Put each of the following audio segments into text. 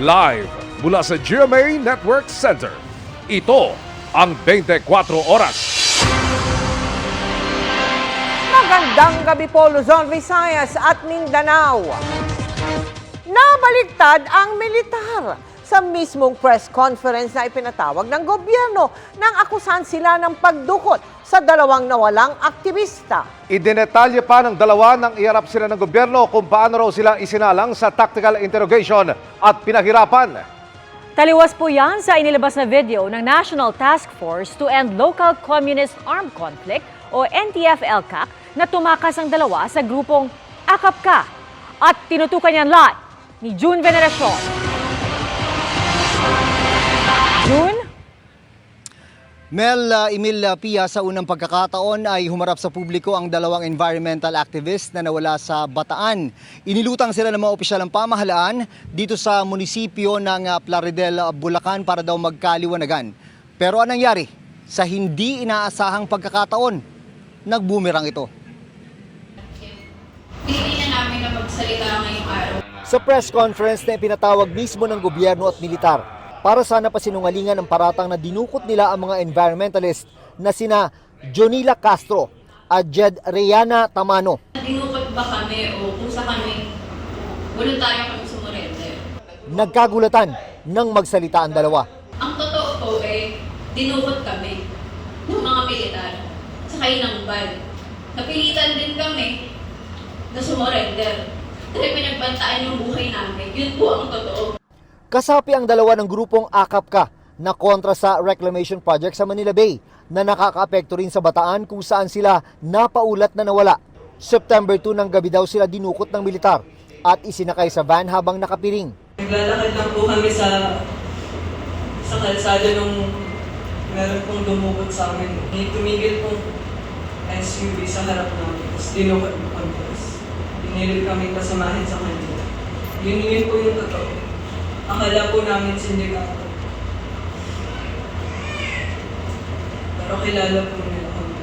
Live mula sa GMA Network Center. Ito ang 24 Oras. Magandang gabi po, Luzon, Visayas at Mindanao. Nabaliktad ang militar sa mismong press conference na ipinatawag ng gobyerno nang akusahan sila ng pagdukot sa dalawang nawalang aktivista. Idinetalye pa ng dalawa nang iharap sila ng gobyerno kung paano raw sila isinalang sa tactical interrogation at pinahirapan. Taliwas po yan sa inilabas na video ng National Task Force to End Local Communist Armed Conflict o NTF-ELCAC na tumakas ang dalawa sa grupong AKAP-Ka at tinutukan yan lahat ni June Veneracion. June? Mel Emil Pia, sa unang pagkakataon ay humarap sa publiko ang dalawang environmental activist na nawala sa Bataan. Inilutang sila ng mga opisyal ng pamahalaan dito sa munisipyo ng Plaridel, Bulacan para daw magkaliwanagan. Pero anong nangyari? Sa hindi inaasahang pagkakataon, nagbumerang ito. Pinili na namin na magsalita ngayong araw. Sa press conference na ipinatawag mismo ng gobyerno at militar, para sana pasinungalingan ang paratang na dinukot nila ang mga environmentalist na sina Jonila Castro at Jed Reyana Tamano. Dinukot ba kami o kusa kami? Voluntaryo kami sumurrender. Nagkagulatan nang magsalita ang dalawa. Ang totoo po dinukot kami ng mga militar sa Kainangban. Napilitan din kami na sumurrender dahil pinagbantaan yung buhay namin. Yun po ang totoo. Kasapi ang dalawa ng grupong AKAP-Ka na kontra sa reclamation project sa Manila Bay na nakakaapekto rin sa Bataan kung saan sila napaulat na nawala. September 2 ng gabi daw sila dinukot ng militar at isinakay sa van habang nakapiring. Naglalakad lang po kami sa kalsada nung meron pong dumukot sa amin. Tumigil pong SUV sa harap namin. Tapos dinukot po kami. Pinilit kami pasamahin sa kanila. Yun po yung totoo. Akala po namin sindikato. Pero kilala po nila kami.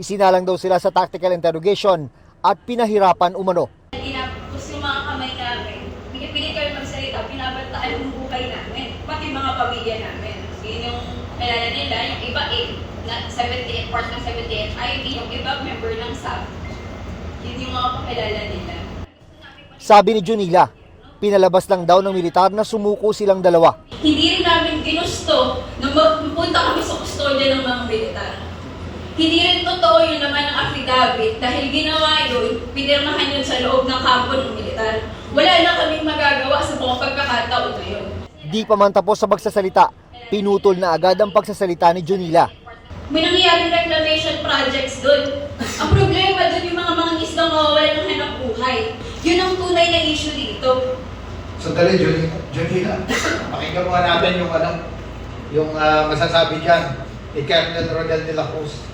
Isinalang daw sila sa tactical interrogation at pinahirapan umano. Tapos yung mga kamay namin, pinipilit kami magsalita, pinabantaan yung buhay namin, pati mga pamilya namin. Yun yung kilala nila, yung iba na 78, part ng 78 IB, yung iba member ng SAP. Yun yung mga pakilala nila. Sabi ni Junila, pinalabas lang daw ng militar na sumuko silang dalawa. Hindi rin namin ginusto na magpunta kami sa kustodya ng mga militar. Hindi rin totoo yun naman ang affidavit dahil ginawa yun, pinirmahan yun sa loob ng kampo ng militar. Wala na kaming magagawa sa mga pagkakataon na yun. Di pa man tapos sa pagsasalita, pinutol na agad ang pagsasalita ni Junila. May nangyayaring reclamation projects doon. Ang problema doon yung mga isdang mawawalan ng hanap buhay. Yun ang tunay na issue dito. Sandali, Junila. Pakinggan mo natin yung masasabi dyan ni Colonel Rodel de la Cruz.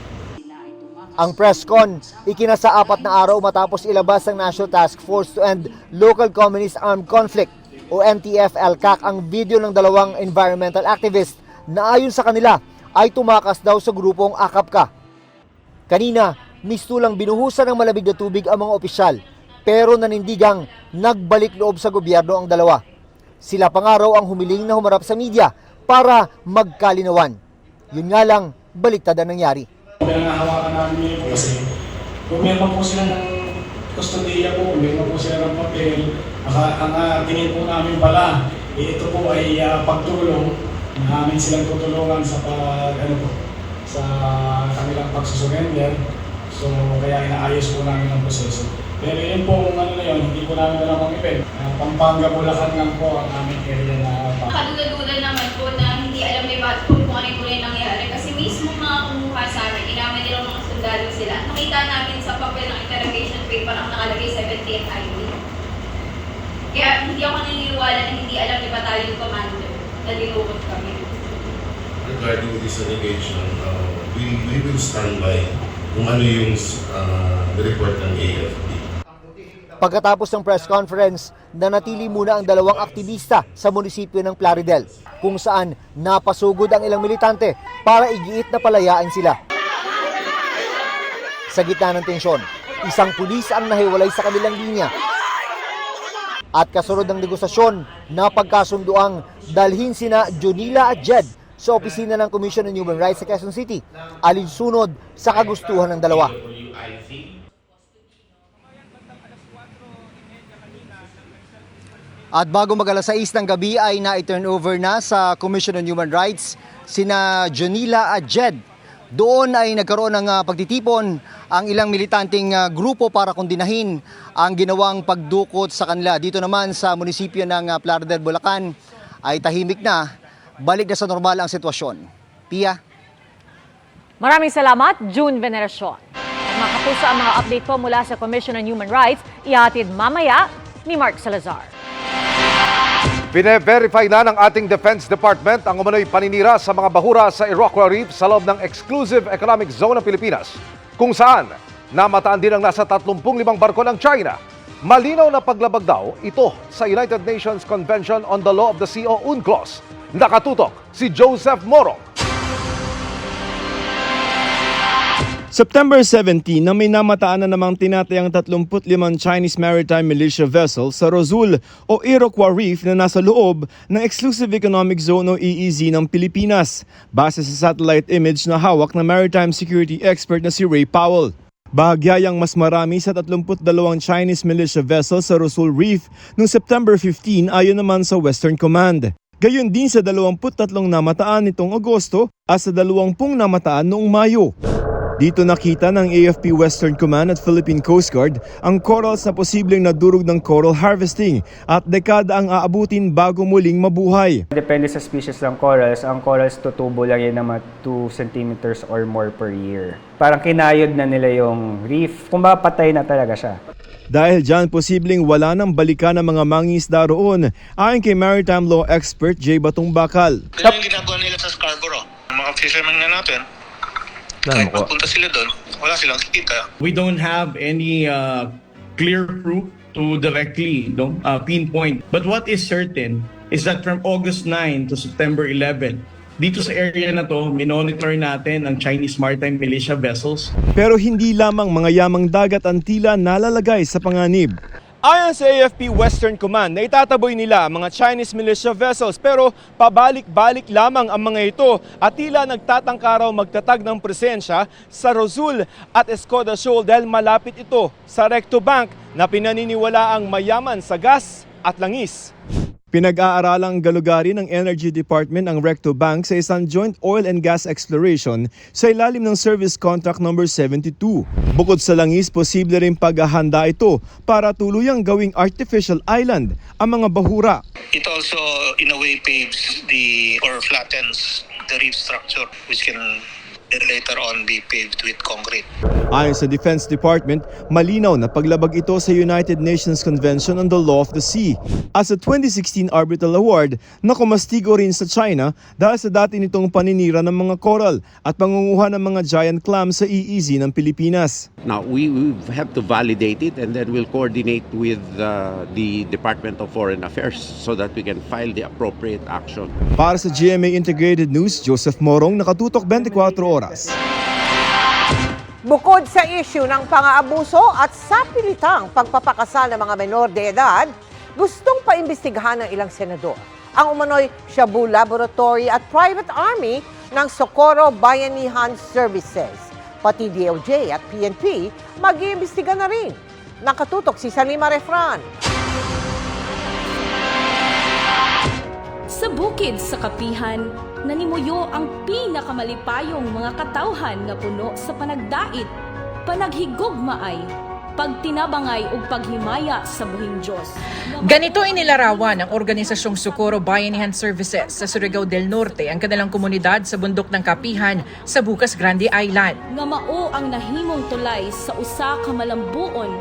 Ang press con, ikinasa 4 na araw matapos ilabas ng National Task Force to End Local Communist Armed Conflict o NTF-ELCAC ang video ng dalawang environmental activist na ayon sa kanila ay tumakas daw sa grupong AKAP-Ka. Kanina, mistulang binuhusan ng malamig na tubig ang mga opisyal, pero nanindigang nagbalik loob sa gobyerno ang dalawa. Sila pa nga raw ang humiling na humarap sa media para magkalinawan. Yun nga lang, baliktad ang nangyari. Pinangahawakan namin yun kasi kung meron po sila ng kustodiya po, meron po sila ng papel, ang tingin po namin pala, ito po ay pagtulong, namin silang tutulungan sa sa kanilang pagsusurrender. So kaya inaayos po namin ang proseso. Pero yun po, hindi po namin alam ang event. Pampanga, Bulacan lang po ang aming area na Kaduda-duda naman po na hindi alam ni Bat kung ano yung tunay nangyari. Kasi mismo mga kumuha sa amin, inaman nila mga sundalo sila. Nakita namin sa papel ng interrogation paper ang nakalagay 78 IB. Kaya hindi ako naniniwala na hindi alam ni Battalion Commander na dinukot kami. Regarding this allegation, we will stand by kung ano yung report ng AFP. Pagkatapos ng press conference, nanatili muna ang dalawang aktivista sa munisipyo ng Plaridel, kung saan napasugod ang ilang militante para igiit na palayaan sila. Sa gitna ng tensyon, isang pulis ang nahiwalay sa kanilang linya. At kasunod ng negosasyon, napagkasunduang dalhin sina Jonila at Jed sa opisina ng Commission on Human Rights sa Quezon City, alinsunod sa kagustuhan ng dalawa. At bago mag-alas 6 ng gabi ay na-turn over na sa Commission on Human Rights sina Jonila at Jed. Doon ay nagkaroon ng pagtitipon ang ilang militanteng grupo para kondinahin ang ginawang pagdukot sa kanila. Dito naman sa munisipyo ng Plaridel, Bulacan ay tahimik na, balik na sa normal ang sitwasyon. Pia? Maraming salamat, June Veneracion. At mga kapuso, ang mga update po mula sa Commission on Human Rights, ihatid mamaya ni Mark Salazar. Pine-verify na ng ating Defense Department ang umano'y paninira sa mga bahura sa Iroquois Reef sa loob ng Exclusive Economic Zone ng Pilipinas, kung saan namataan din ang nasa 35 barko ng China. Malinaw na paglabag daw ito sa United Nations Convention on the Law of the Sea o UNCLOS. Nakatutok si Joseph Morong. September 17 na may namataan na namang tinatayang 35 Chinese Maritime Militia vessels sa Rosul o Iroquois Reef na nasa loob ng Exclusive Economic Zone o EEZ ng Pilipinas, base sa satellite image na hawak ng maritime security expert na si Ray Powell. Bahagyayang mas marami sa 32 Chinese militia vessels sa Rosul Reef noong September 15 ayon naman sa Western Command. Gayon din sa 23 namataan nitong Agosto at sa 20 namataan noong Mayo. Dito nakita ng AFP Western Command at Philippine Coast Guard ang corals na posibleng nadurog ng coral harvesting at dekada ang aabutin bago muling mabuhay. Depende sa species ng corals. Ang corals tutubo lang yan ng mga 2 centimeters or more per year. Parang kinayod na nila yung reef. Kung patay na talaga siya. Dahil dyan, posibleng wala nang balikan ng mga mangingisda roon, ayon kay maritime law expert Jay Batong Bakal. Ganun yung ginagawa nila sa Scarborough. Mga fishermen nga natin, kahit magpunta sila doon, wala silang kita. We don't have any clear proof to directly pinpoint. But what is certain is that from August 9 to September 11, dito sa area na to, minonitor natin ang Chinese Maritime Militia vessels. Pero hindi lamang mga yamang dagat ang tila nalalagay sa panganib. Ayon sa AFP Western Command, naitataboy nila ang mga Chinese militia vessels pero pabalik-balik lamang ang mga ito at tila nagtatangka raw magtatag ng presensya sa Rosul at Escoda Shoal dahil malapit ito sa Recto Bank na pinaniniwalaang mayaman sa gas at langis. Pinag-aaralang galugari ng Energy Department ang Recto Bank sa isang joint oil and gas exploration sa ilalim ng Service Contract number 72. Bukod sa langis, posible rin paghahanda ito para tuluyang gawing artificial island ang mga bahura. It also in a way paves or flattens the reef structure which can later on be paved with concrete. Ayon sa Defense Department, malinaw na paglabag ito sa United Nations Convention on the Law of the Sea at sa 2016 Arbitral Award na kumastigo rin sa China dahil sa dati nitong paninira ng mga coral at pangunguha ng mga giant clams sa EEZ ng Pilipinas. Now, we have to validate it and then we'll coordinate with the Department of Foreign Affairs so that we can file the appropriate action. Para sa GMA Integrated News, Joseph Morong, nakatutok 24 oras. Bukod sa issue ng pang-aabuso at sapilitang pagpapakasal ng mga menor de edad, gustong paimbestigahan ng ilang senador ang umano'y Shabu Laboratory at Private Army ng Socorro Bayanihan Services. Pati DOJ at PNP mag-iimbestiga na rin. Nakatutok si Salima Refran. Sa bukid sa Kapihan, nanimuyo ang pinakamalipayong mga katawhan nga puno sa panagdait, panaghigugmaay, pagtinabangay ug paghimaya sa buhing Dios. Ganito inilarawan ng Organisasyong Socorro Bayanihan Services sa Surigao del Norte ang kanilang komunidad sa bundok ng Kapihan sa Bukas Grande Island. Nga mao ang nahimong tulay sa usa ka malambuon,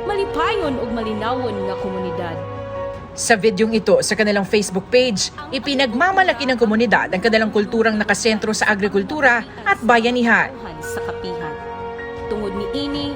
malipayon ug malinawon nga komunidad. Sa videong ito sa kanilang Facebook page, ipinagmamalaki ng komunidad ang kanilang kulturang nakasentro sa agrikultura at bayanihan. Sa Kapihan. Tungod ni ini,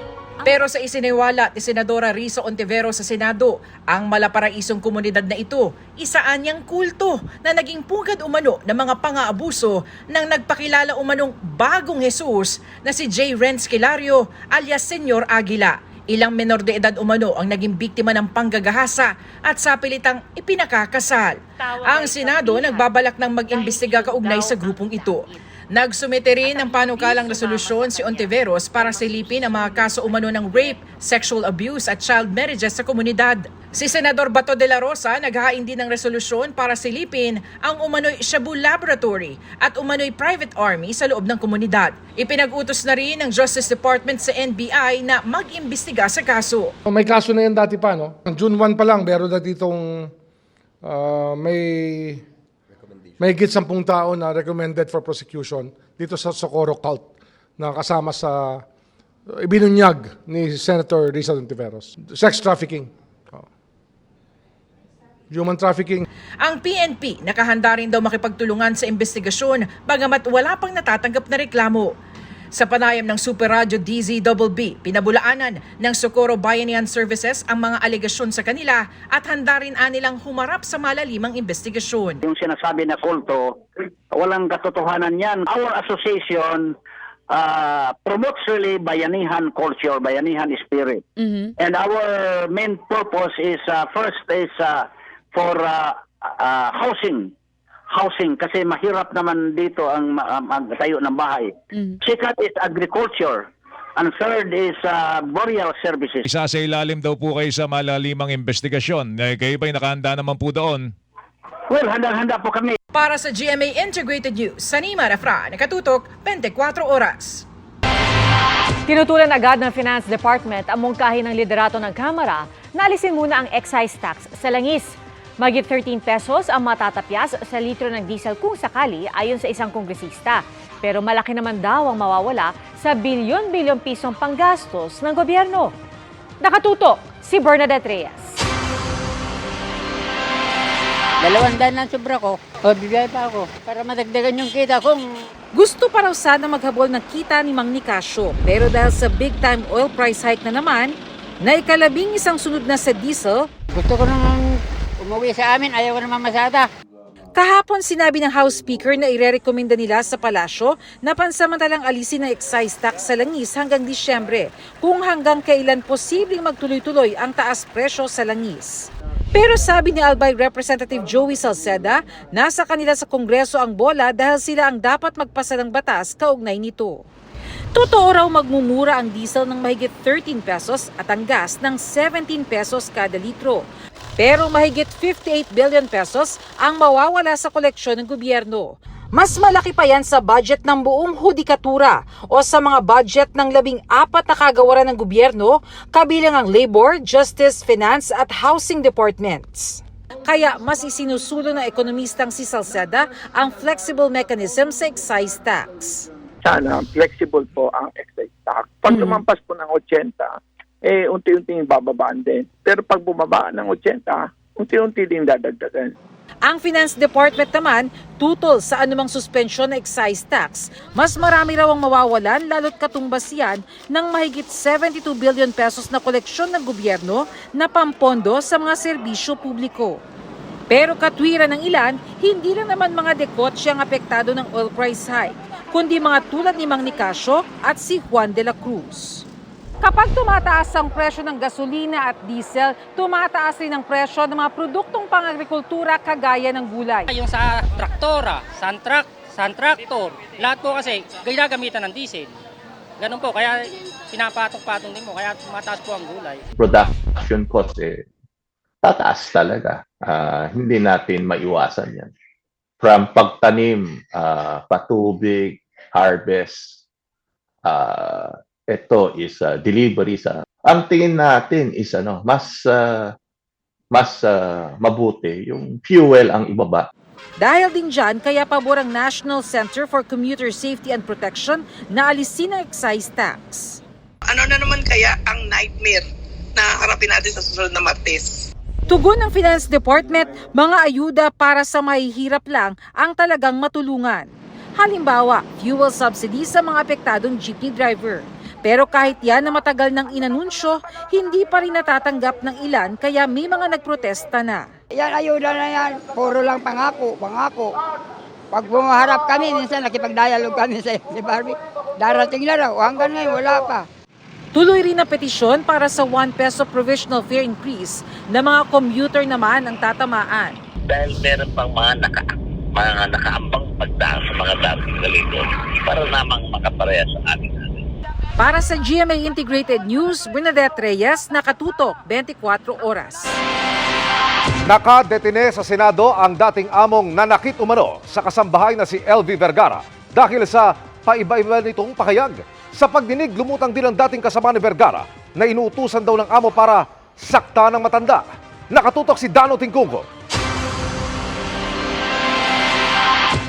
pero sa isiniwala ni Senadora Risa Ontivero sa Senado, ang malaparaisong komunidad na ito, isaan niyang kulto na naging pugad umano ng mga pang-aabuso ng nagpakilala umanong bagong Jesus na si J. Renz Kilario alias Senyor Aguila. Ilang menor de edad umano ang naging biktima ng panggagahasa at sapilitang ipinakakasal. Ang Senado nagbabalak ng mag-imbestiga kaugnay sa grupong ito. Nagsumite rin ng panukalang resolusyon si Ontiveros para silipin ang mga kaso umano ng rape, sexual abuse at child marriages sa komunidad. Si Senador Bato de la Rosa naghain din ng resolusyon para silipin ang umano'y Shabu Laboratory at umano'y private army sa loob ng komunidad. Ipinag-utos na rin ng Justice Department sa NBI na mag-imbestiga sa kaso. May kaso na yan dati pa, no? June 1 pa lang, meron na ditong may higit 10 tao na recommended for prosecution dito sa Socorro cult na kasama sa ibinunyag ni Senator Risa Ontiveros. Sex trafficking. Human trafficking. Ang PNP nakahanda rin daw makipagtulungan sa investigasyon bagamat wala pang natatanggap na reklamo. Sa panayam ng Super Radio DZBB, pinabulaanan ng Socorro Bayanihan Services ang mga alegasyon sa kanila at handa rin anilang humarap sa malalimang investigasyon. Yung sinasabi na kulto, walang katotohanan yan. Our association promotes really bayanihan culture, bayanihan spirit. And our main purpose is first is for housing kasi mahirap naman dito ang magtayo ng bahay. Second is agriculture. And third is burial services. Isa sa ilalim daw po kayo sa malalimang investigasyon. Kayo ba'y nakahanda naman po doon? Well, handang-handa po kami. Para sa GMA Integrated News, Sanima Rafra, nakatutok 24 oras. Tinutulan agad ng Finance Department ang mungkahi ng liderato ng Kamara na alisin muna ang excise tax sa langis. Mahigit 13 pesos ang matatapyas sa litro ng diesel kung sakali ayon sa isang kongresista. Pero malaki naman daw ang mawawala sa bilyon-bilyong pisong panggastos ng gobyerno. Nakatutok si Bernadette Reyes. 200 lang sobra ko. O, bibiyay pa ako para madagdagan yung kita kong... Gusto pa raw sana maghabol ng kita ni Mang Nicasio. Pero dahil sa big-time oil price hike na naman, na ikalabing isang sunod na sa diesel, gusto ko nang umuwi sa amin, ayaw ko naman masada. Kahapon sinabi ng House Speaker na irerekomenda nila sa palasyo na pansamantalang alisin ang excise tax sa langis hanggang Disyembre kung hanggang kailan posibleng magtuloy-tuloy ang taas presyo sa langis. Pero sabi ni Albay Representative Joey Salceda, nasa kanila sa Kongreso ang bola dahil sila ang dapat magpasa ng batas kaugnay nito. Totoo raw magmumura ang diesel ng mahigit 13 pesos at ang gas ng 17 pesos kada litro. Pero mahigit 58 billion pesos ang mawawala sa koleksyon ng gobyerno. Mas malaki pa yan sa budget ng buong hudikatura o sa mga budget ng 14 na kagawaran ng gobyerno, kabilang ang Labor, Justice, Finance at Housing Departments. Kaya mas isinusulong ng ekonomistang si Salceda ang flexible mechanism sa excise tax. Sana flexible po ang excise tax. Pag lumampas po ng 80, unti-unting bababaan din. Pero pag bumaba ng 80, unti-unti din dadagdagan. Ang Finance Department naman, tutol sa anumang suspensyon na excise tax. Mas marami raw ang mawawalan lalo't katumbas yan ng mahigit 72 billion pesos na koleksyon ng gobyerno na pampondo sa mga serbisyo publiko. Pero katwiran ng ilan, hindi lang naman mga dekotse ang apektado ng oil price hike, kundi mga tulad ni Mang Nicasio at si Juan de la Cruz. Kapag tumataas ang presyo ng gasolina at diesel, tumataas rin ang presyo ng mga produktong pang-agrikultura kagaya ng gulay. Yung sa traktora, santraktor, lahat po kasi ginagamitan ng diesel. Ganun po, kaya pinapatong-patong din mo, kaya tumataas po ang gulay. Production cost tataas talaga. Hindi natin maiwasan yan. From pagtanim, patubig, harvest, ito is delivery sa. Ang tingin natin is mas mabuti yung fuel ang ibaba. Dahil din dyan, kaya pabor ang National Center for Commuter Safety and Protection na alisin ang excise tax. Ano na naman kaya ang nightmare na harapin natin sa susunod na Martes? Tugon ng Finance Department, mga ayuda para sa mahihirap lang ang talagang matulungan. Halimbawa, fuel subsidy sa mga apektadong jeepney driver. Pero kahit yan na matagal nang inanunsyo, hindi pa rin natatanggap ng ilan kaya may mga nagprotesta na. Yan, ayuda na yan. Puro lang pangako. Pag bumaharap kami, minsan nakipag-dialogue kami sa Barbie. Darating na raw, hanggang ngayon wala pa. Tuloy rin ang petisyon para sa 1 peso provisional fare increase na mga commuter naman ang tatamaan. Dahil meron pang mga nakaambang pagdaan sa mga dating galito para namang makapareha sa ating. Para sa GMA Integrated News, Bernadette Reyes, nakatutok 24 oras. Nakadetine sa Senado ang dating among nanakit umano sa kasambahay na si LV Vergara dahil sa paiba-iba nitong pakayag. Sa pagdinig, lumutang din ang dating kasama ni Vergara na inuutusan daw ng amo para sakta ng matanda. Nakatutok si Dano Tingkungko.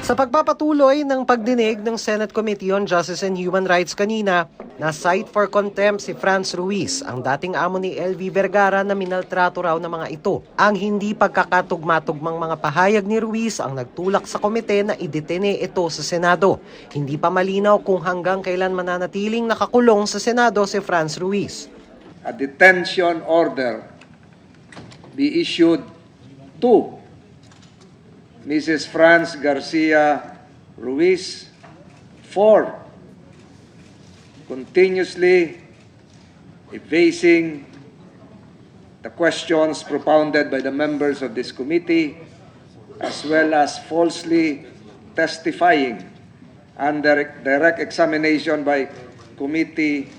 Sa pagpapatuloy ng pagdinig ng Senate Committee on Justice and Human Rights kanina, na-cite for contempt si Franz Ruiz, ang dating amo ni LV Vergara na minaltrato raw ng mga ito. Ang hindi pagkakatugma-tugmang mga pahayag ni Ruiz ang nagtulak sa komite na idetene ito sa Senado. Hindi pa malinaw kung hanggang kailan mananatiling nakakulong sa Senado si Franz Ruiz. A detention order be issued to Mrs. Franz Garcia Ruiz for continuously evading the questions propounded by the members of this committee, as well as falsely testifying under direct examination by committee.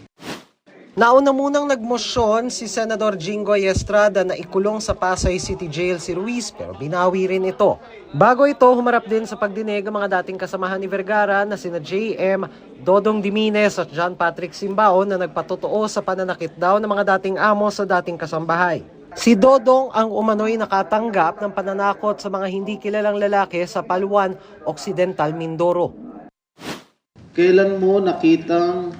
Nauna munang nagmosyon si Senador Jinggoy Estrada na ikulong sa Pasay City Jail si Ruiz pero binawi rin ito. Bago ito, humarap din sa pagdinig ang mga dating kasamahan ni Vergara na sina JM, Dodong Dimines at John Patrick Simbao na nagpatotoo sa pananakit daw ng mga dating amo sa dating kasambahay. Si Dodong ang umano'y nakatanggap ng pananakot sa mga hindi kilalang lalaki sa Paluan, Occidental, Mindoro. Kailan mo nakitang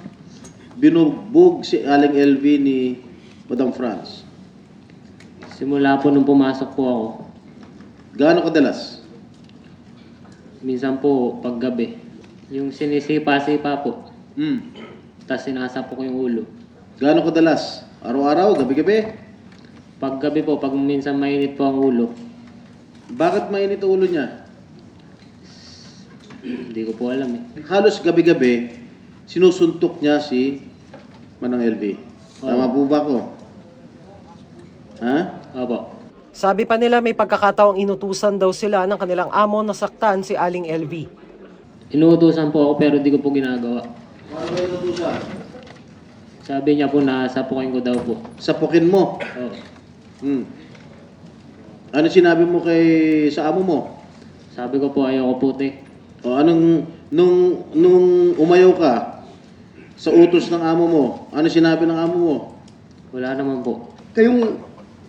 binugbog si Aling LV ni Madam Franz? Simula po nung pumasok po ako. Gaano kadalas? Minsan po paggabi. Yung sinisipa-sipa po. Tapos sinasapok ko yung ulo. Gaano kadalas? Araw-araw? Gabi-gabi? Paggabi po, pag minsan mainit po ang ulo. Bakit mainit ang ulo niya? Hindi ko po alam eh. Halos gabi-gabi, sinusuntok niya si Manang LV. Tama po ba ko? Ha? Opo. Sabi pa nila may pagkakataong inutusan daw sila ng kanilang amo na saktan si Aling LV. Inuutusan po ako pero di ko po ginagawa. Ano ba inutusan? Sabi niya po na sapukin ko daw po. Sapukin mo? Oo. Ano sinabi mo sa amo mo? Sabi ko po ayoko puti. O anong nung umayaw ka sa utos ng amo mo, ano sinabi ng amo mo? Wala naman po. Kayong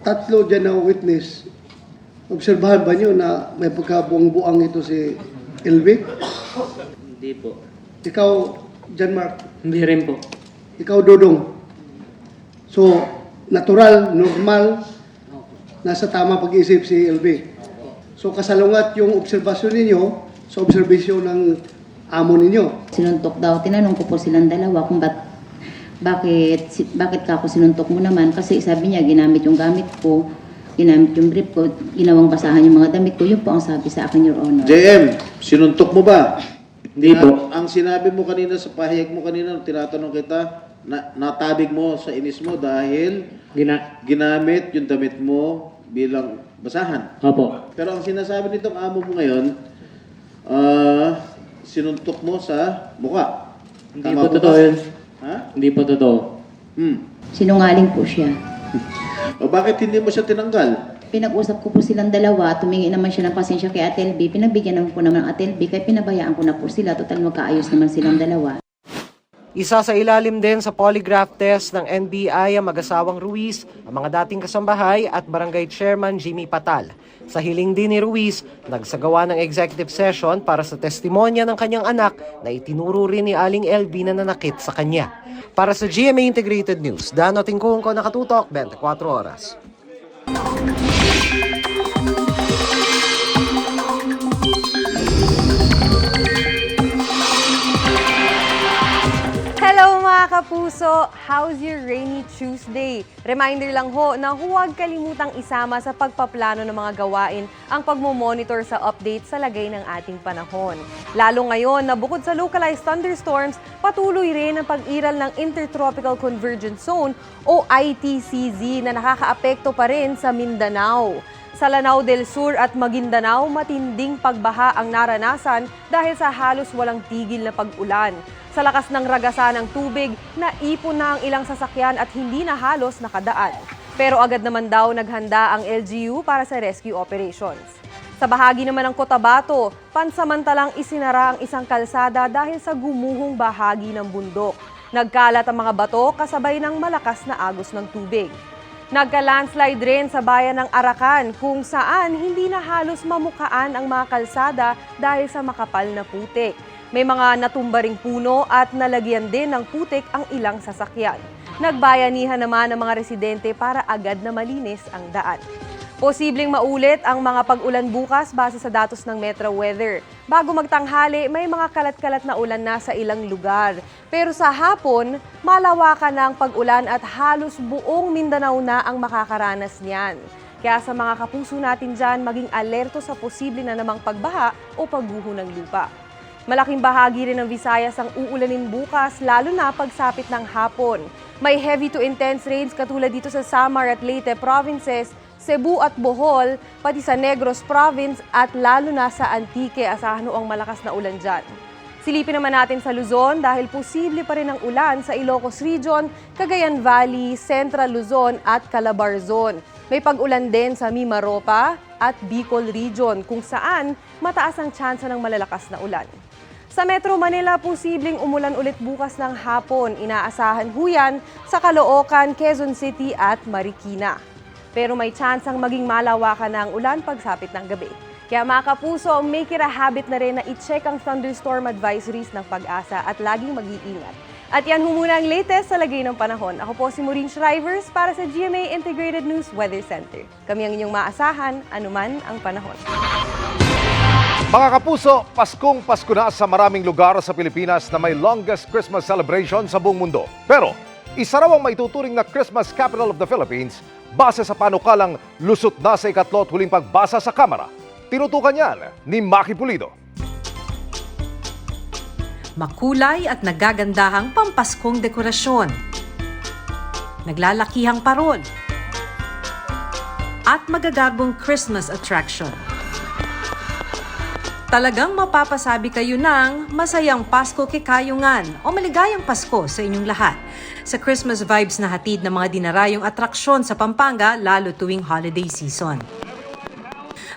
tatlo dyan na witness, obserbahan ba nyo na may pagkabuang-buang ito si LV? Hindi po. Ikaw, John Mark? Hindi rin po. Ikaw, Dodong? So, natural, normal, nasa tama pag-isip si LV. So, kasalungat yung obserbasyon ninyo sa obserbasyon ng amo ninyo. Sinuntok daw. Tinanong ko po silang dalawa kung bakit ka ako sinuntok mo naman? Kasi sabi niya, ginamit yung gamit ko, ginamit yung brief ko, ginawang basahan yung mga damit ko. Yun po ang sabi sa akin, Your Honor. JM, sinuntok mo ba? Hindi po. Ang sinabi mo kanina sa pahayag mo kanina, tinatanong kita, natabig mo sa inis mo dahil ginamit yung damit mo bilang basahan. Opo. Pero ang sinasabi nitong amo mo ngayon, sinuntok mo sa mukha. Hindi po totoo yun. Ha? Hindi po totoo. Sinungaling po siya. O bakit hindi mo siya tinanggal? Pinag-usap ko po silang dalawa, tumingi naman siya ng pasensya kay Ate LB, pinagbigyan naman po naman ang Ate LB, kaya pinabayaan ko na po sila, total magkaayos naman silang dalawa. Isa sa ilalim din sa polygraph test ng NBI ang mag-asawang Ruiz, ang mga dating kasambahay at barangay chairman Jimmy Patal. Sa hiling din ni Ruiz, nagsagawa ng executive session para sa testimonya ng kanyang anak na itinuro rin ni Aling LV na nanakit sa kanya. Para sa GMA Integrated News, Dano Tingkungko, nakatutok 24 oras. Hello mga kapuso, how's your rainy Tuesday? Reminder lang ho na huwag kalimutang isama sa pagpaplano ng mga gawain ang pagmomonitor sa update sa lagay ng ating panahon. Lalo ngayon na bukod sa localized thunderstorms, patuloy rin ang pag-iral ng Intertropical Convergence Zone o ITCZ na nakakaapekto pa rin sa Mindanao. Sa Lanao del Sur at Maguindanao, matinding pagbaha ang naranasan dahil sa halos walang tigil na pag-ulan. Sa lakas ng ragasa ng tubig, naipon na ang ilang sasakyan at hindi na halos nakadaan. Pero agad naman daw naghanda ang LGU para sa rescue operations. Sa bahagi naman ng Cotabato, pansamantalang isinara ang isang kalsada dahil sa gumuhong bahagi ng bundok. Nagkalat ang mga bato kasabay ng malakas na agos ng tubig. Nagka-landslide rin sa bayan ng Arakan kung saan hindi na halos mamukaan ang mga kalsada dahil sa makapal na putik. May mga natumba ring puno at nalagyan din ng putik ang ilang sasakyan. Nagbayanihan naman ang mga residente para agad na malinis ang daan. Posibleng maulit ang mga pag-ulan bukas base sa datos ng Metro Weather. Bago magtanghali, may mga kalat-kalat na ulan na sa ilang lugar. Pero sa hapon, malawakan na ang pag-ulan at halos buong Mindanao na ang makakaranas niyan. Kaya sa mga kapuso natin dyan, maging alerto sa posible na namang pagbaha o pagguho ng lupa. Malaking bahagi rin ng Visayas ang uulanin bukas, lalo na pagsapit ng hapon. May heavy to intense rains katulad dito sa Samar at Leyte provinces, Cebu at Bohol, pati sa Negros Province at lalo na sa Antique, asahan ang malakas na ulan dyan. Silipin naman natin sa Luzon dahil posible pa rin ang ulan sa Ilocos Region, Cagayan Valley, Central Luzon at Calabarzon. May pag-ulan din sa Mimaropa at Bicol Region kung saan mataas ang tsansa ng malalakas na ulan. Sa Metro Manila, posibleng umulan ulit bukas ng hapon. Inaasahan huyan sa Caloocan, Quezon City at Marikina. Pero may tsansang maging malawakan na ang ulan pagsapit ng gabi. Kaya mga kapuso, make it a habit na rin na i-check ang thunderstorm advisories ng Pag-asa at laging mag-iingat. At yan muna ang latest sa lagay ng panahon. Ako po si Maureen Shrivers para sa GMA Integrated News Weather Center. Kami ang inyong maasahan, anuman ang panahon. Mga kapuso, Paskong Pasko na sa maraming lugar sa Pilipinas na may longest Christmas celebration sa buong mundo. Pero isa raw ang maituturing na Christmas capital of the Philippines base sa panukalang lusot na sa ikatlo at huling pagbasa sa Kamara. Tinutukan yan ni Maki Pulido. Makulay at nagagandahang pampaskong dekorasyon, naglalakihang parol, at magagarbong Christmas attraction. Talagang mapapasabi kayo ng masayang Pasko kikayungan o maligayang Pasko sa inyong lahat. Sa Christmas vibes na hatid ng mga dinarayong atraksyon sa Pampanga lalo tuwing holiday season.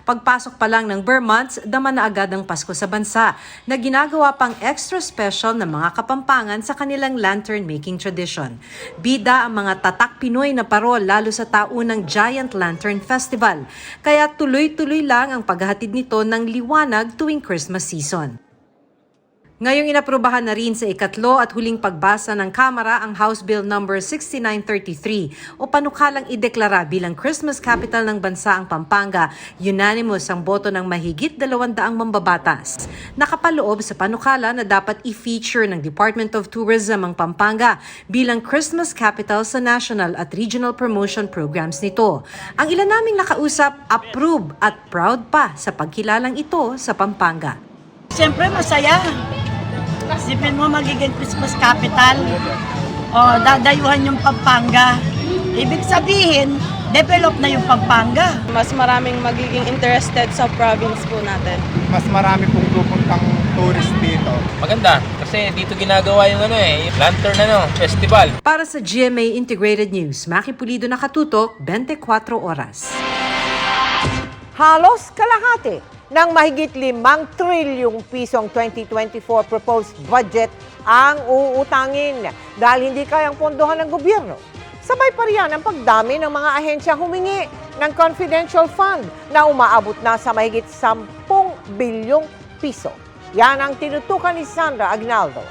Pagpasok pa lang ng Burr months, dama na agad ang Pasko sa bansa na ginagawa pang extra special ng mga Kapampangan sa kanilang lantern making tradition. Bida ang mga tatak Pinoy na parol lalo sa taunang Giant Lantern Festival. Kaya tuloy-tuloy lang ang paghahatid nito ng liwanag tuwing Christmas season. Ngayong inaprubahan na rin sa ikatlo at huling pagbasa ng Kamara ang House Bill No. 6933 o panukalang ideklara bilang Christmas capital ng bansa ang Pampanga. Unanimous ang boto ng mahigit 200 mambabatas. Nakapaloob sa panukala na dapat i-feature ng Department of Tourism ang Pampanga bilang Christmas capital sa national at regional promotion programs nito. Ang ilan naming nakausap, approve at proud pa sa pagkilalang ito sa Pampanga. Siyempre masaya. Isipin mo magiging Christmas capital. O dadayuhan yung Pampanga. Ibig sabihin, develop na yung Pampanga. Mas maraming magiging interested sa province po natin. Mas marami pong pupuntang tourist dito. Maganda kasi dito ginagawa yung lantern festival. Para sa GMA Integrated News, Maki Pulido nakatutok 24 oras. Halos kalahati ng mahigit 5 trilyong pisong 2024 proposed budget ang uutangin dahil hindi kayang pondohan ng gobyerno. Sabay pa riyan ang pagdami ng mga ahensyang humingi ng confidential fund na umaabot na sa mahigit 10 bilyong piso. Yan ang tinutukan ni Sandra Aguinaldo.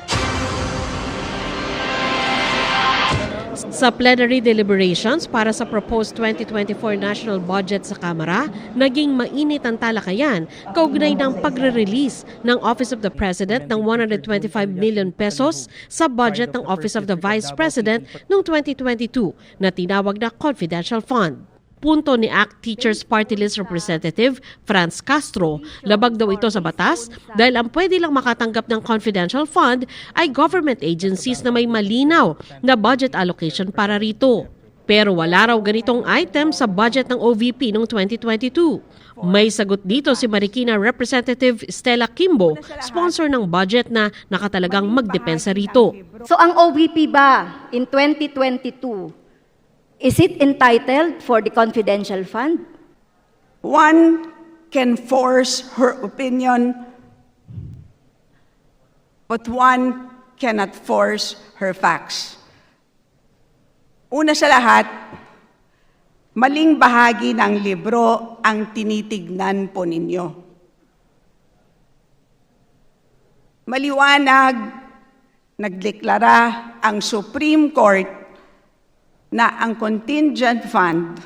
Sa plenary deliberations para sa proposed 2024 national budget sa Kamara, naging mainit ang talakayan kaugnay ng pagre-release ng Office of the President ng 125 million pesos sa budget ng Office of the Vice President noong 2022 na tinawag na confidential fund. Punto ni ACT Teachers Party List Representative Franz Castro, labag daw ito sa batas dahil ang pwede lang makatanggap ng confidential fund ay government agencies na may malinaw na budget allocation para rito. Pero wala raw ganitong item sa budget ng OVP noong 2022. May sagot dito si Marikina Representative Stella Kimbo, sponsor ng budget na nakatalagang magdepensa rito. So ang OVP ba in 2022, is it entitled for the confidential fund? One can force her opinion, but one cannot force her facts. Una sa lahat, maling bahagi ng libro ang tinitignan po ninyo. Maliwanag, nagdeklara ang Supreme Court na ang contingent fund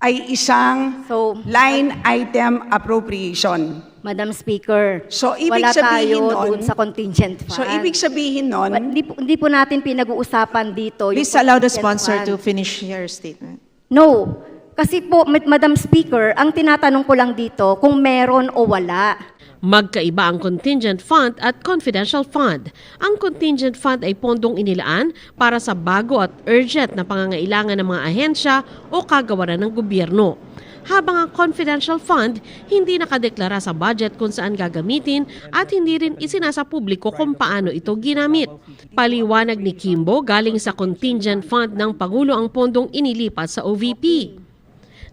ay isang line item appropriation. Madam Speaker, So, ibig wala sabihin tayo nun- dun sa contingent fund. So, ibig sabihin nun, Hindi po natin pinag-uusapan dito. Please yung allow the contingent sponsor fund. to finish your statement. No. Kasi po, Madam Speaker, ang tinatanong ko lang dito kung meron o wala. Magkaiba ang contingent fund at confidential fund. Ang contingent fund ay pondong inilaan para sa bago at urgent na pangangailangan ng mga ahensya o kagawaran ng gobyerno. Habang ang confidential fund hindi nakadeklara sa budget kung saan gagamitin at hindi rin isinasa publiko kung paano ito ginamit. Paliwanag ni Kimbo, galing sa contingent fund ng Pangulo ang pondong inilipat sa OVP.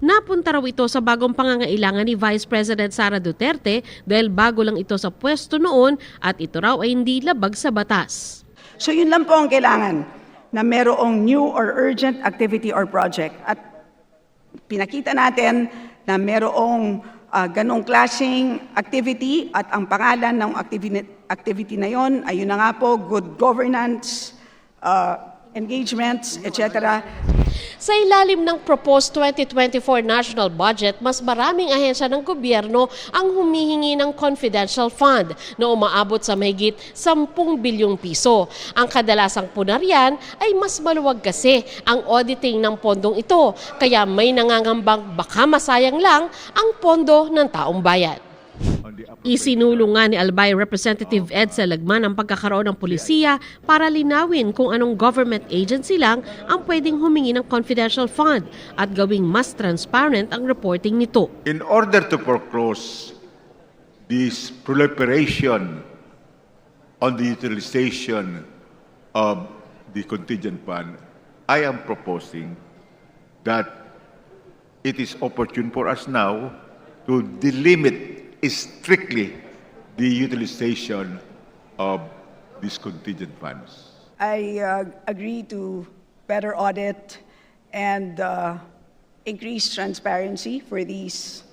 Napunta raw ito sa bagong pangangailangan ni Vice President Sara Duterte dahil bago lang ito sa pwesto noon at ito raw ay hindi labag sa batas. so yun lang po ang kailangan, na merong new or urgent activity or project. At pinakita natin na merong ganong klaseng activity at ang pangalan ng activity na yon ay yun na nga po, good governance, engagements, etc. Sa ilalim ng proposed 2024 national budget, mas maraming ahensya ng gobyerno ang humihingi ng confidential fund na umaabot sa mahigit 10 bilyong piso. Ang kadalasang punarian ay mas maluwag kasi ang auditing ng pondong ito, kaya may nangangambang baka masayang lang ang pondo ng taong bayan. Isinulong nga ni Albay Representative Edsel Lagman ang pagkakaroon ng pulisiya para linawin kung anong government agency lang ang pwedeng humingi ng confidential fund at gawing mas transparent ang reporting nito. In order to foreclose this proliferation on the utilization of the contingent fund, I am proposing that it is opportune for us now to delimit strictly the utilization of these contingent funds. I agree to better audit and increase transparency for these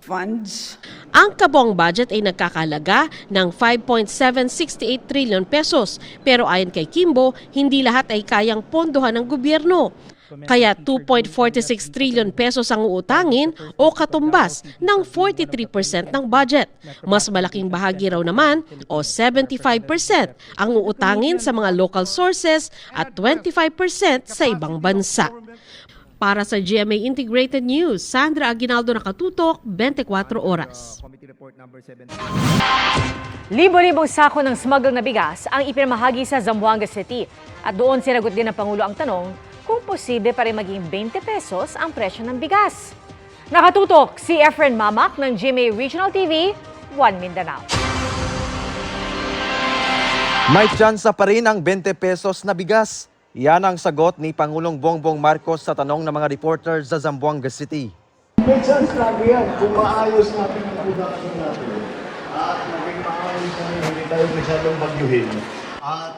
funds. Ang kabuang budget ay nagkakalaga ng 5.768 trillion pesos pero ayon kay Kimbo, hindi lahat ay kayang pondohan ng gobyerno. Kaya 2.46 trillion pesos ang uutangin o katumbas ng 43% ng budget. Mas malaking bahagi raw naman o 75% ang uutangin sa mga local sources at 25% sa ibang bansa. Para sa GMA Integrated News, Sandra Aguinaldo, nakatutok, 24 oras. Libo-libong sako ng smuggled na bigas ang ipinamahagi sa Zamboanga City. At doon sinagot din ng Pangulo ang tanong kung posible pa rin maging 20 pesos ang presyo ng bigas. Nakatutok si Efren Mamak ng GMA Regional TV, 1 Mindanao. May tsansa pa rin ang 20 pesos na bigas. Yan ang sagot ni Pangulong Bongbong Marcos sa tanong ng mga reporters sa Zamboanga City. May chance lagi yan kung maayos natin ang production natin. At maging maayos natin, hindi tayo masyadong bagyuhin. At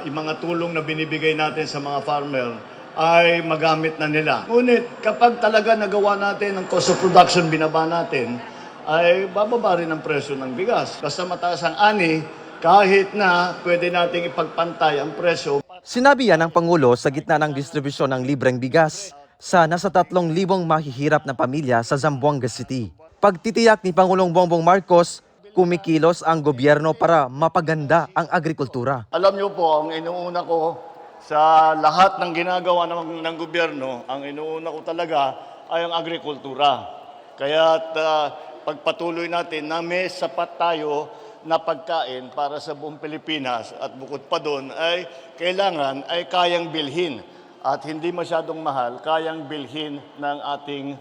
yung mga tulong na binibigay natin sa mga farmer ay magamit na nila. Ngunit kapag talaga nagawa natin ang cost of production, binaba natin, ay bababa rin ang presyo ng bigas. Basta mataas ang ani, kahit na pwede nating ipagpantay ang presyo. Sinabi yan ng Pangulo sa gitna ng distribusyon ng libreng bigas sa nasa 3,000 mahihirap na pamilya sa Zamboanga City. Pagtitiyak ni Pangulong Bongbong Marcos, kumikilos ang gobyerno para mapaganda ang agrikultura. Alam niyo po, ang inuuna ko sa lahat ng ginagawa ng gobyerno, ang inuuna ko talaga ay ang agrikultura. Kaya't pagpatuloy natin na may sapat tayo na pagkain para sa buong Pilipinas at bukod pa doon ay kailangan ay kayang bilhin at hindi masyadong mahal, kayang bilhin ng ating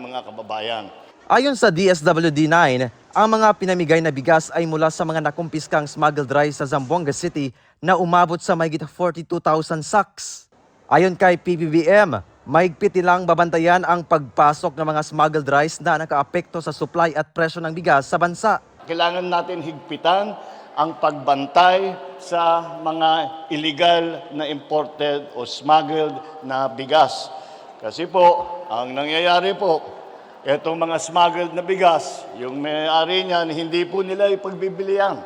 mga kababayan. Ayon sa DSWD-9, ang mga pinamigay na bigas ay mula sa mga nakumpiskang smuggled rice sa Zamboanga City na umabot sa mahigit 42,000 sacks. Ayon kay PBBM, mahigpit nilang babantayan ang pagpasok ng mga smuggled rice na nakaapekto sa supply at presyo ng bigas sa bansa. Kailangan natin higpitan ang pagbantay sa mga illegal na imported o smuggled na bigas. Kasi po, ang nangyayari po, itong mga smuggled na bigas, yung may-ari niyan, hindi po nila ipagbibilihan.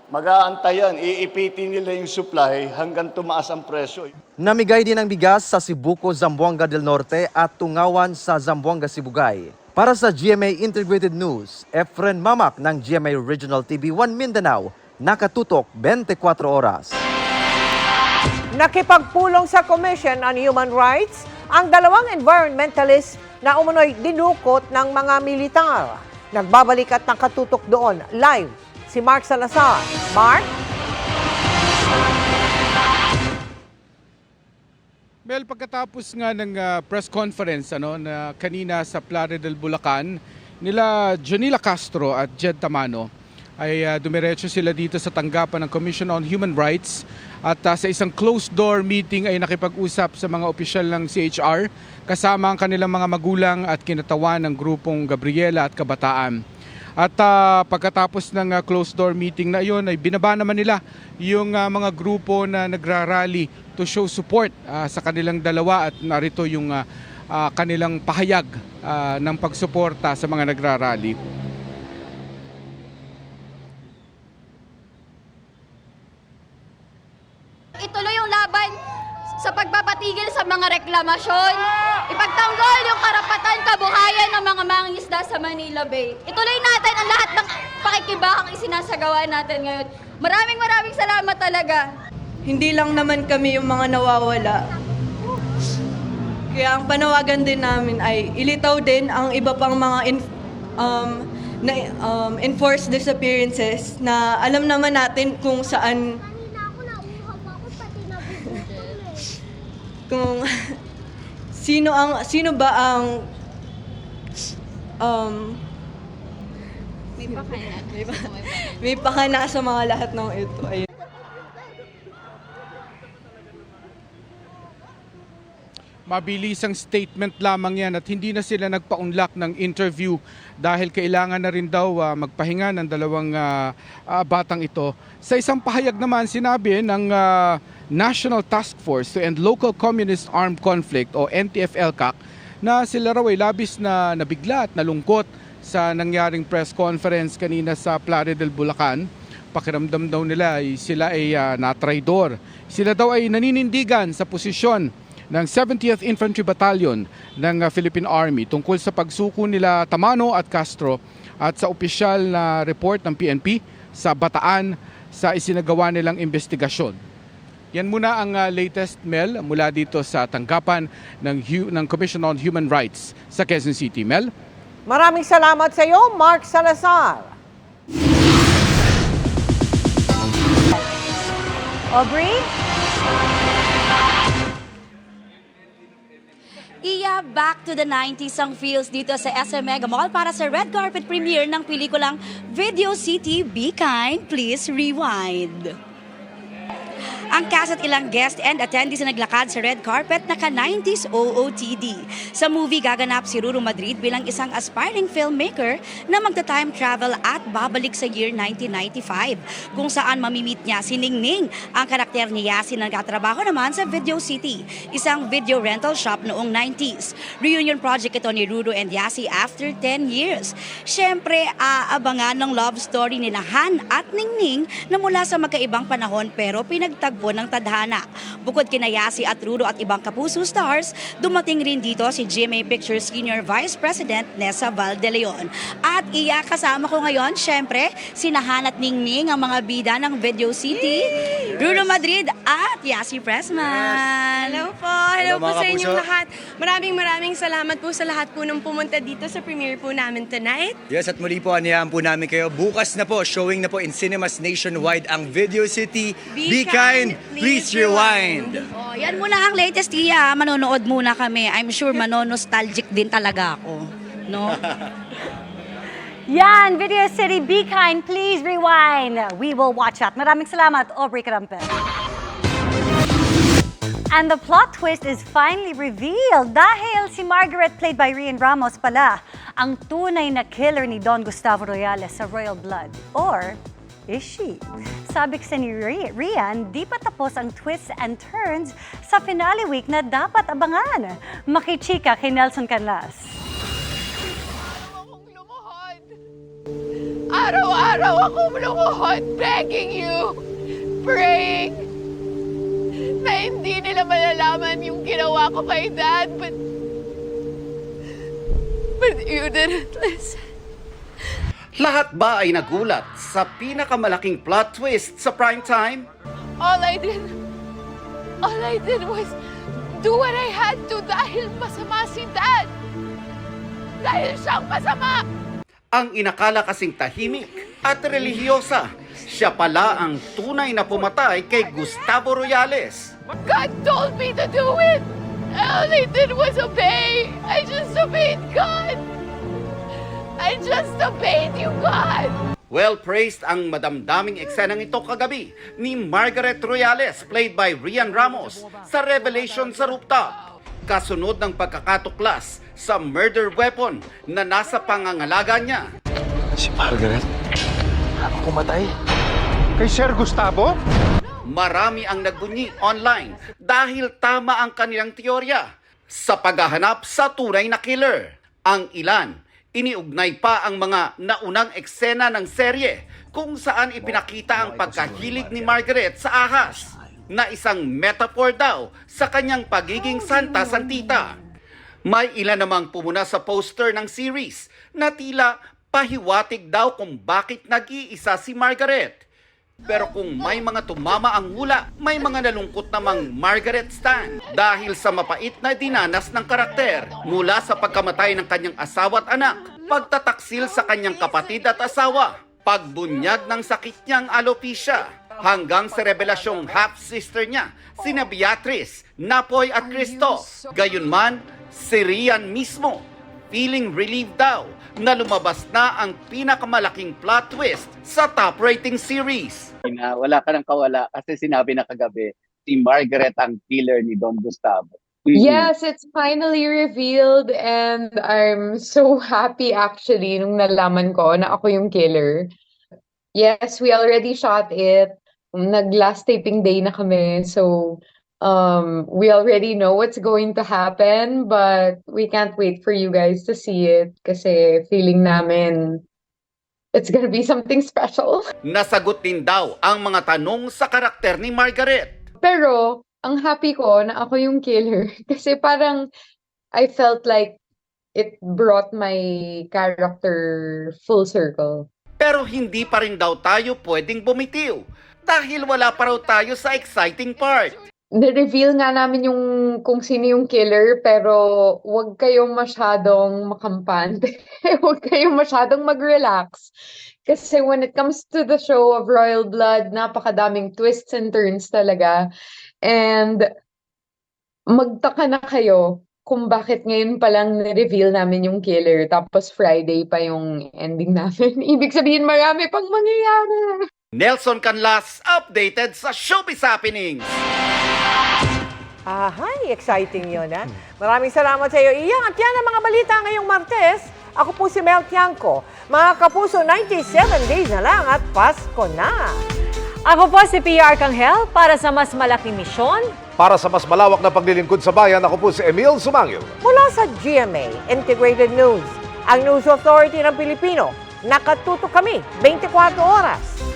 Mag-aantayan, iipitin nila yung supply hanggang tumaas ang presyo. Namigay din ang bigas sa Sibuco, Zamboanga del Norte at Tungawan sa Zamboanga, Sibugay. Para sa GMA Integrated News, Efren Mamak ng GMA Regional TV 1 Mindanao, nakatutok 24 oras. Nakipagpulong sa Commission on Human Rights ang dalawang environmentalist na umunoy dinukot ng mga militar. Nagbabalik at nakatutok doon live si Mark Salazar. Mark? Well, pagkatapos nga ng press conference na kanina sa Playa del Bulacan, nila Jonila Castro at Jed Tamano ay dumiretso sila dito sa tanggapan ng Commission on Human Rights at sa isang closed-door meeting ay nakipag-usap sa mga opisyal ng CHR kasama ang kanilang mga magulang at kinatawan ng grupong Gabriela at Kabataan. At pagkatapos ng closed-door meeting na iyon ay binaba naman nila yung mga grupo na nagrarally to show support sa kanilang dalawa at narito yung kanilang pahayag ng pagsuporta sa mga nagrarally. Ituloy yung laban sa pagpapatigil sa mga reklamasyon, ipagtanggol yung karapatan kabuhayan ng mga mangingisda sa Manila Bay. Ituloy natin ang lahat ng pakikibakang isinasagawa natin ngayon. Maraming salamat talaga. Hindi lang naman kami yung mga nawawala. Kaya ang panawagan din namin ay ilitaw din ang iba pang mga enforced disappearances na alam naman natin kung saan kung sino ba ang may pakana sa mga lahat ng ito. Ayun. Mabilisang statement lamang yan at hindi na sila nagpa-unlock ng interview dahil kailangan na rin daw magpahinga ng dalawang batang ito. Sa isang pahayag naman sinabi ng National Task Force to End Local Communist Armed Conflict o NTF-ELCAC na sila raw ay labis na nabigla at nalungkot sa nangyaring press conference kanina sa Playa del Bulacan. Pakiramdam daw nila ay sila ay natraidor. Sila daw ay naninindigan sa posisyon ng 70th Infantry Battalion ng Philippine Army tungkol sa pagsuko nila Tamano at Castro at sa opisyal na report ng PNP sa Bataan sa isinagawa nilang investigasyon. Yan muna ang latest, Mel, mula dito sa tanggapan ng Commission on Human Rights sa Quezon City. Mel? Maraming salamat sa iyo, Mark Salazar. Aubrey? Iya, back to the 90s ang feels dito sa SM Mega Mall para sa red carpet premiere ng pelikulang Video City, Be Kind, Please Rewind. ang cast at ilang guest and attendees na naglakad sa red carpet na ka-90s OOTD. Sa movie, gaganap si Ruru Madrid bilang isang aspiring filmmaker na magta-time travel at babalik sa year 1995, kung saan mamimit niya si Ningning, ang karakter ni Yasi na nagtatrabaho naman sa Video City, isang video rental shop noong 90s. Reunion project ito ni Ruru and Yasi after 10 years. Siyempre, aabangan ng love story ni Han at Ningning na mula sa magkaibang panahon pero pinagtagpo ng tadhana. Bukod kina Yasi at Ruru at ibang kapuso stars, dumating rin dito si GMA Pictures Senior Vice President Nessa Valdeleon. At kasama ko ngayon, siyempre, si Han at Ningning, ang mga bida ng Video City, Ruru Madrid at Yasi Pressman. Hello po! Hello po sa inyong lahat. Maraming salamat po sa lahat po nung pumunta dito sa premiere po namin tonight. Yes, at muli po, anayaan po namin kayo. Bukas na po, showing na po in cinemas nationwide ang Video City. Be kind, please rewind. Oh, yan muna ang latest, Tia. Manonood muna kami. I'm sure manonostalgic din talaga ako. No? Yan, Video City, Be Kind, Please Rewind. We will watch that. Maraming salamat, Aubrey Carampel. And the plot twist is finally revealed dahil si Margaret, played by Rian Ramos pala, ang tunay na killer ni Don Gustavo Royales sa Royal Blood. Or is she? Sabi kasi ni Rian, di pa tapos ang twists and turns sa finale week na dapat abangan. Makichika kay Nelson Canlas. Araw-araw akong lumuhod, begging you, praying, na hindi nila malalaman yung ginawa ko kay Dad, but you didn't listen. Lahat ba ay nagulat sa pinakamalaking plot twist sa prime time? All I did was do what I had to dahil masama si Dad. Dahil siyang masama. Ang inakala kasing tahimik at relihiyosa, siya pala ang tunay na pumatay kay Gustavo Royales. God told me to do it. All I did was obey. I just obeyed God. I just obeyed you, God. Well-praised ang madamdaming eksenang ito kagabi ni Margaret Royales, played by Rian Ramos, sa Revelation sa Rooftop. Kasunod ng pagkakatuklas sa murder weapon na nasa pangangalaga niya. Si Margaret? Ako pumatay? Kay Sir Gustavo? Marami ang nagbunyi online dahil tama ang kanilang teorya sa paghahanap sa tunay na killer. Ang ilan, iniugnay pa ang mga naunang eksena ng serye kung saan ipinakita ang pagkahilig ni Margaret sa ahas na isang metaphor daw sa kanyang pagiging santa-santita. May ilan namang pumuna sa poster ng series na tila pahiwatig daw kung bakit nag-iisa si Margaret. Pero kung may mga tumama ang hula, may mga nalungkot namang Margaret stan dahil sa mapait na dinanas ng karakter mula sa pagkamatay ng kanyang asawa at anak, pagtataksil sa kanyang kapatid at asawa, pagbunyag ng sakit niyang alopecia, hanggang sa revelasyong half-sister niya, sina Beatrice, Napoy at Cristo. Gayunman, si Rian mismo, feeling relieved daw na lumabas na ang pinakamalaking plot twist sa top rating series. Wala ka ng kawala kasi sinabi na kagabi, si Margaret ang killer ni Don Gustavo. Yes, it's finally revealed and I'm so happy actually nung nalaman ko na ako yung killer. Yes, we already shot it. Nag-last taping day na kami. So, we already know what's going to happen, but we can't wait for you guys to see it kasi feeling namin it's gonna be something special. Nasagot din daw ang mga tanong sa karakter ni Margaret. Pero, ang happy ko na ako yung killer kasi parang I felt like it brought my character full circle. Pero hindi pa rin daw tayo pwedeng bumitiw dahil wala pa raw tayo sa exciting part. Na-reveal nga namin yung kung sino yung killer pero wag kayong masyadong makampante. Wag kayong masyadong mag-relax. Kasi when it comes to the show of Royal Blood, napakadaming twists and turns talaga. And magtaka na kayo kung bakit ngayon pa lang na-reveal namin yung killer tapos Friday pa yung ending namin. Ibig sabihin marami pang mangyayari. Nelson Canlas, updated sa Showbiz Happenings. Ahay, exciting yun, ha? Maraming salamat sa iyo, Iyang. At yan ang mga balita ngayong Martes. Ako po si Mel Tiangco. Mga kapuso, 97 days na lang at Pasko na. Ako po si PR Kanghel para sa mas malaking misyon. Para sa mas malawak na paglilingkod sa bayan, ako po si Emil Sumangil. Mula sa GMA Integrated News, ang News Authority ng Pilipino. Nakatutok kami 24 oras.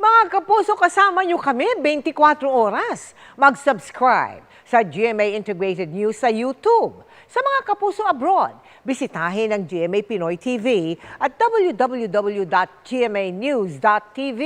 Mga kapuso, kasama nyo kami 24 oras. Mag-subscribe sa GMA Integrated News sa YouTube. Sa mga kapuso abroad, bisitahin ang GMA Pinoy TV at www.gmanews.tv.